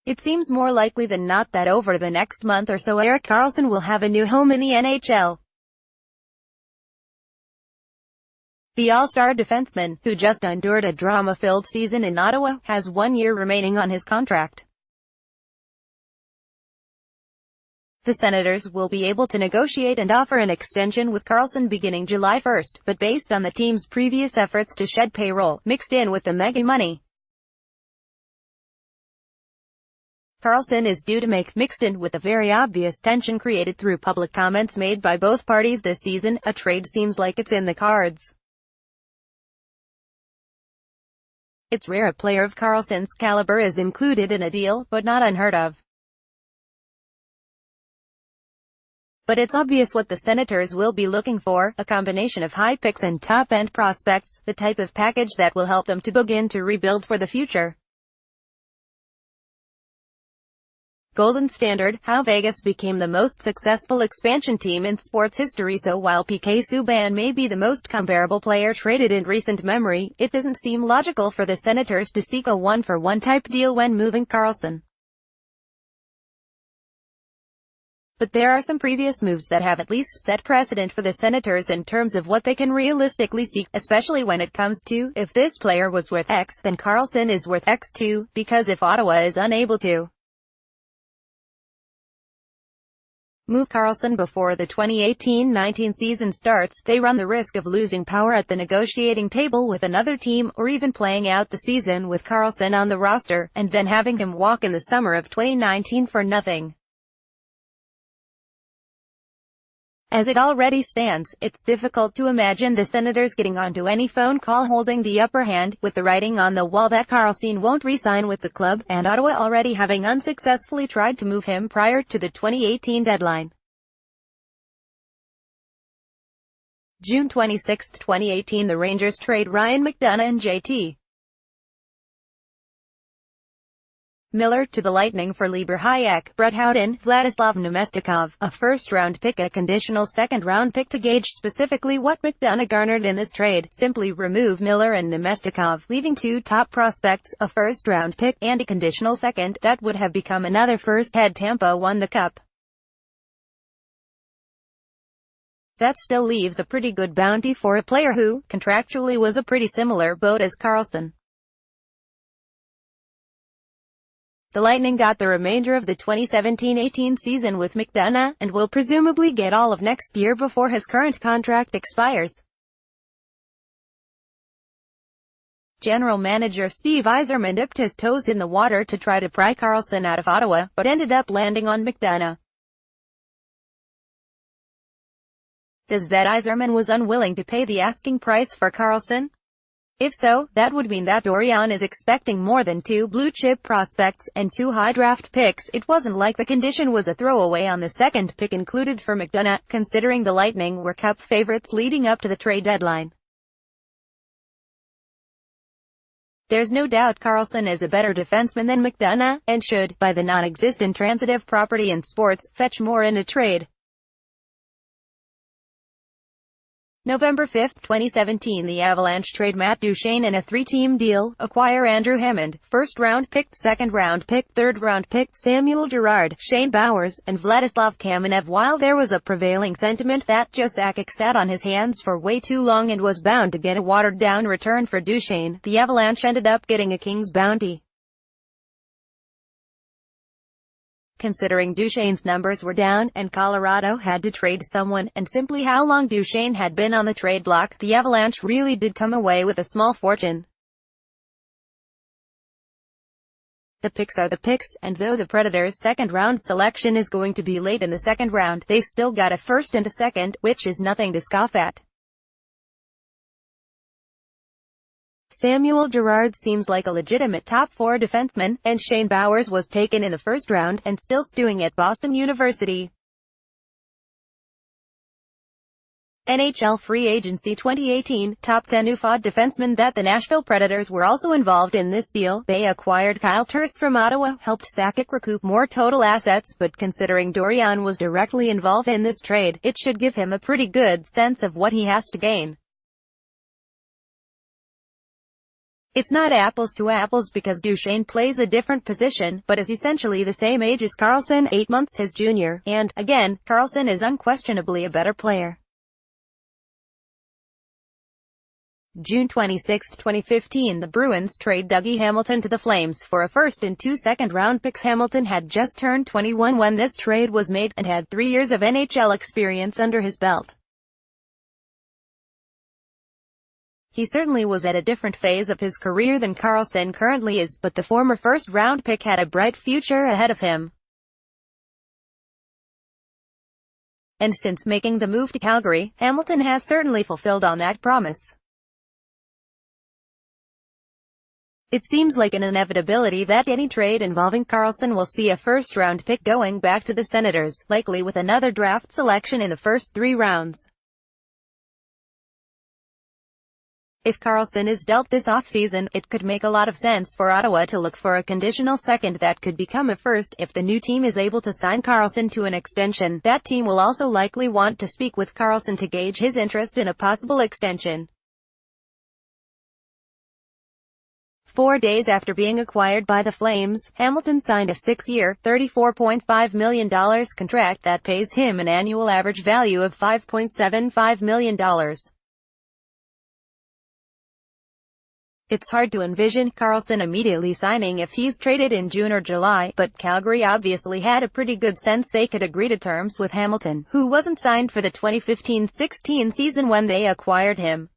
It seems more likely than not that over the next month or so Erik Karlsson will have a new home in the NHL. The All-Star defenseman, who just endured a drama-filled season in Ottawa, has 1 year remaining on his contract. The Senators will be able to negotiate and offer an extension with Karlsson beginning July 1, but based on the team's previous efforts to shed payroll, mixed in with the mega money, Karlsson is due to make, mixed in with the very obvious tension created through public comments made by both parties this season, a trade seems like it's in the cards. It's rare a player of Karlsson's caliber is included in a deal, but not unheard of. But it's obvious what the Senators will be looking for, a combination of high picks and top-end prospects, the type of package that will help them to begin to rebuild for the future. Golden Standard, how Vegas became the most successful expansion team in sports history. So while PK Subban may be the most comparable player traded in recent memory, it doesn't seem logical for the Senators to seek a one-for-one type deal when moving Karlsson. But there are some previous moves that have at least set precedent for the Senators in terms of what they can realistically seek, especially when it comes to, if this player was worth X, then Karlsson is worth X too, because if Ottawa is unable to move Karlsson before the 2018-19 season starts, they run the risk of losing power at the negotiating table with another team, or even playing out the season with Karlsson on the roster, and then having him walk in the summer of 2019 for nothing. As it already stands, it's difficult to imagine the Senators getting onto any phone call holding the upper hand, with the writing on the wall that Karlsson won't re-sign with the club, and Ottawa already having unsuccessfully tried to move him prior to the 2018 deadline. June 26, 2018, the Rangers trade Ryan McDonagh and JT Miller to the Lightning for Lieber Hayek, Brett Howden, Vladislav Nemestikov, a first-round pick, a conditional second-round pick. To gauge specifically what McDonagh garnered in this trade, simply remove Miller and Nemestikov, leaving two top prospects, a first-round pick, and a conditional second. That would have become another first had Tampa won the Cup. That still leaves a pretty good bounty for a player who, contractually, was a pretty similar boat as Karlsson. The Lightning got the remainder of the 2017-18 season with McDonagh, and will presumably get all of next year before his current contract expires. General manager Steve Yzerman dipped his toes in the water to try to pry Karlsson out of Ottawa, but ended up landing on McDonagh. Does that Yzerman was unwilling to pay the asking price for Karlsson? If so, that would mean that Dorion is expecting more than two blue-chip prospects, and two high-draft picks. It wasn't like the condition was a throwaway on the second pick included for McDonagh, considering the Lightning were Cup favorites leading up to the trade deadline. There's no doubt Karlsson is a better defenseman than McDonagh, and should, by the non-existent transitive property in sports, fetch more in a trade. November 5, 2017, the Avalanche trade Matt Duchene in a three-team deal, acquire Andrew Hammond, first-round pick, second-round pick, third-round pick, Samuel Girard, Shane Bowers, and Vladislav Kamenev. While there was a prevailing sentiment that Joe Sakic sat on his hands for way too long and was bound to get a watered-down return for Duchene, the Avalanche ended up getting a king's bounty. Considering Duchene's numbers were down, and Colorado had to trade someone, and simply how long Duchene had been on the trade block, the Avalanche really did come away with a small fortune. The picks are the picks, and though the Predators' second-round selection is going to be late in the second round, they still got a first and a second, which is nothing to scoff at. Samuel Girard seems like a legitimate top-four defenseman, and Shane Bowers was taken in the first round, and still stewing at Boston University. NHL Free Agency 2018, top 10 UFA defensemen. That the Nashville Predators were also involved in this deal. They acquired Kyle Turris from Ottawa, helped Sakic recoup more total assets, but considering Dorion was directly involved in this trade, it should give him a pretty good sense of what he has to gain. It's not apples to apples because Duchesne plays a different position, but is essentially the same age as Karlsson, 8 months his junior, and, again, Karlsson is unquestionably a better player. June 26, 2015, the Bruins trade Dougie Hamilton to the Flames for a first and 2 second-round picks. Hamilton had just turned 21 when this trade was made, and had 3 years of NHL experience under his belt. He certainly was at a different phase of his career than Karlsson currently is, but the former first-round pick had a bright future ahead of him. And since making the move to Calgary, Hamilton has certainly fulfilled on that promise. It seems like an inevitability that any trade involving Karlsson will see a first-round pick going back to the Senators, likely with another draft selection in the first 3 rounds. If Karlsson is dealt this offseason, it could make a lot of sense for Ottawa to look for a conditional second that could become a first. If the new team is able to sign Karlsson to an extension, that team will also likely want to speak with Karlsson to gauge his interest in a possible extension. 4 days after being acquired by the Flames, Hamilton signed a 6-year, $34.5 million contract that pays him an annual average value of $5.75 million. It's hard to envision Karlsson immediately signing if he's traded in June or July, but Calgary obviously had a pretty good sense they could agree to terms with Hamilton, who wasn't signed for the 2015-16 season when they acquired him.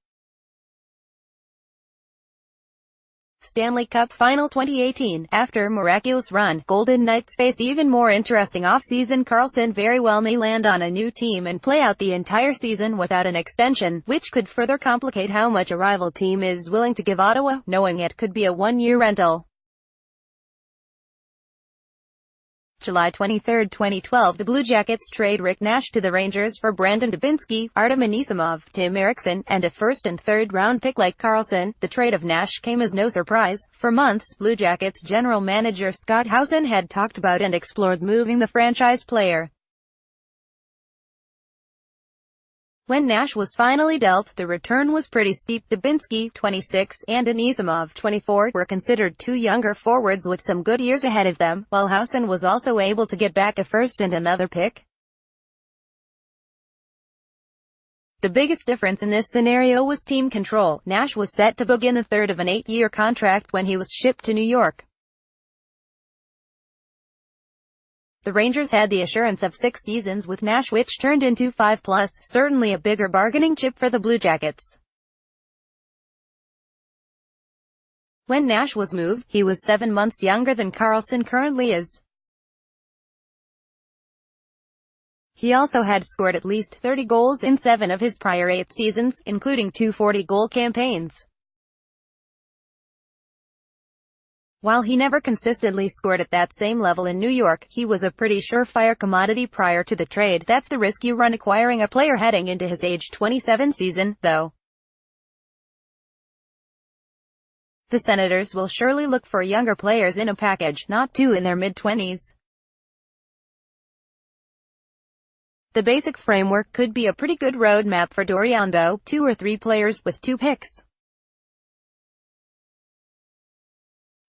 Stanley Cup Final 2018. After miraculous run, Golden Knights face even more interesting offseason. Karlsson very well may land on a new team and play out the entire season without an extension, which could further complicate how much a rival team is willing to give Ottawa, knowing it could be a 1-year rental. July 23, 2012, the Blue Jackets trade Rick Nash to the Rangers for Brandon Dubinsky, Artem Anisimov, Tim Eriksson, and a first and third-round pick like Karlsson. The trade of Nash came as no surprise. For months, Blue Jackets general manager Scott Howson had talked about and explored moving the franchise player. When Nash was finally dealt, the return was pretty steep. Dubinsky, 26, and Anisimov, 24, were considered 2 younger forwards with some good years ahead of them, while Howson was also able to get back a first and another pick. The biggest difference in this scenario was team control. Nash was set to begin the third of an 8-year contract when he was shipped to New York. The Rangers had the assurance of 6 seasons with Nash, which turned into 5+, certainly a bigger bargaining chip for the Blue Jackets. When Nash was moved, he was 7 months younger than Karlsson currently is. He also had scored at least 30 goals in 7 of his prior 8 seasons, including 2 40-goal campaigns. While he never consistently scored at that same level in New York, he was a pretty surefire commodity prior to the trade. That's the risk you run acquiring a player heading into his age 27 season, though. The Senators will surely look for younger players in a package, not 2 in their mid-20s. The basic framework could be a pretty good roadmap for Dorion though, 2 or 3 players with 2 picks.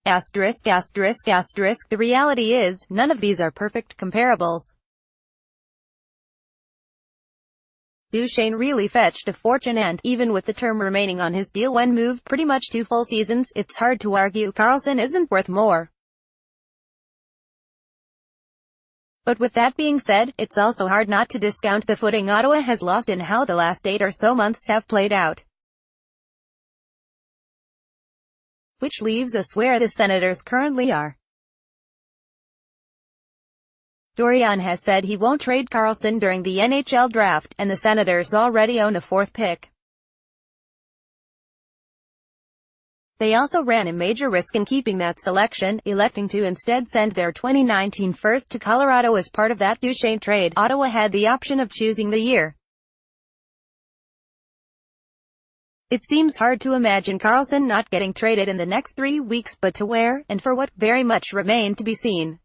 The reality is, none of these are perfect comparables. Duchesne really fetched a fortune and, even with the term remaining on his deal when moved pretty much 2 full seasons, it's hard to argue Karlsson isn't worth more. But with that being said, it's also hard not to discount the footing Ottawa has lost in how the last 8 or so months have played out. Which leaves us where the Senators currently are. Dorion has said he won't trade Karlsson during the NHL draft, and the Senators already own the 4th pick. They also ran a major risk in keeping that selection, electing to instead send their 2019 first to Colorado as part of that Duchesne trade. Ottawa had the option of choosing the year. It seems hard to imagine Karlsson not getting traded in the next 3 weeks, but to where, and for what, very much remain to be seen.